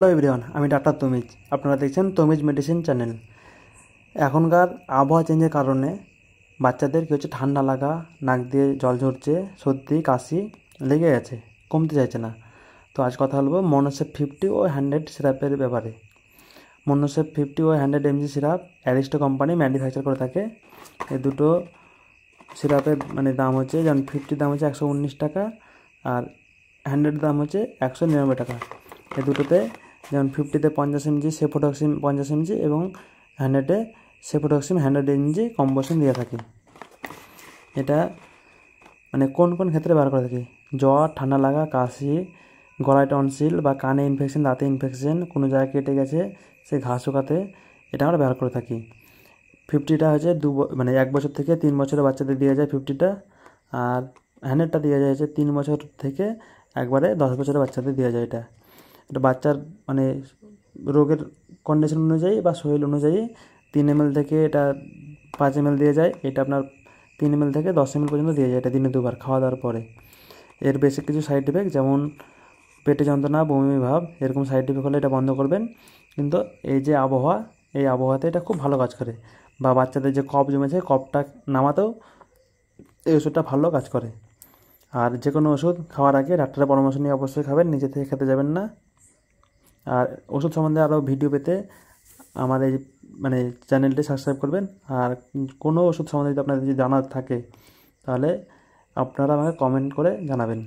Hello everyone, আমি doctor তমিজ। আপনারা দেখছেন তমিজ মেডিসিন চ্যানেল। এখনকার আবহাওয়া চেঞ্জের কারণে বাচ্চাদের কী হচ্ছে, ঠান্ডা লাগা, নাক দিয়ে জল ঝরছে, সর্দি কাশি লেগে গেছে, কমতে চাইছে না। তো আজ কথা বলবো মনোসেপ 50 ও 100 সিরাপের ব্যাপারে। মনোসেপ 50 ও 100 mg syrup Aristo company manufacture করে থাকে। এই দুটো সিরাপের দাম হচ্ছে, যেমন 50 দাম হচ্ছে 119 টাকা, আর 100 দাম হচ্ছে 199 টাকা। এই দুটোতে যেমন 50-তে 50 mg সেফোডক্সিম 50 mg এবং 100-এ সেফোডক্সিম 100 mg কম্বোশন দিয়ে থাকি। এটা কোন কোন ক্ষেত্রে ব্যবহার করে থাকি? জ্বর, ঠান্ডা লাগা, কাশি, গলায় টনসিল বা কানে ইনফেকশন, দাঁতে ইনফেকশন, কোনো জায়গায় কেটে গেছে সে ঘা শুকাতে এটা আমরা ব্যবহার করে থাকি। 50টা হচ্ছে 1 বছর থেকে 3 বছরের বাচ্চাদের দেওয়া যায় 50টা, আর 100টা দেওয়া যায় হচ্ছে 3 বছর থেকে একবারে 10 বছরের বাচ্চাদের দেওয়া যায়। এটা বাচ্চার রোগের কন্ডিশন অনুযায়ী বা শরীর অনুযায়ী 3 ml থেকে এটা 5 ml দেওয়া যায়। এটা আপনার 3 ml থেকে 10 ml পর্যন্ত দেওয়া যায়, এটা দিনে 2 বার খাওয়া দাওয়ার পরে। এর বেশি কিছু সাইড এফেক্ট, যেমন পেটে যন্ত্রণা, বমি ভাব, এরকম সাইড এফেক্ট হলে এটা বন্ধ করবেন। কিন্তু এই যে আবহাওয়া, এই আবহাওয়াতে এটা খুব ভালো কাজ করে। বা বাচ্চাদের যে কফ জমেছে, কফটা নামাতেও এই ওষুধটা ভালো কাজ করে। আর যে কোনো ওষুধ খাওয়ার আগে ডাক্তারের পরামর্শ নিয়ে অবশ্যই খাবেন, নিজে থেকে খেতে যাবেন না। আর ওষুধ সম্বন্ধে আরও ভিডিও পেতে আমার এই চ্যানেলটি সাবস্ক্রাইব করবেন। আর কোনো ওষুধ সম্বন্ধে যদি আপনাদের যদি জানার থাকে তাহলে আপনারা আমাকে কমেন্ট করে জানাবেন।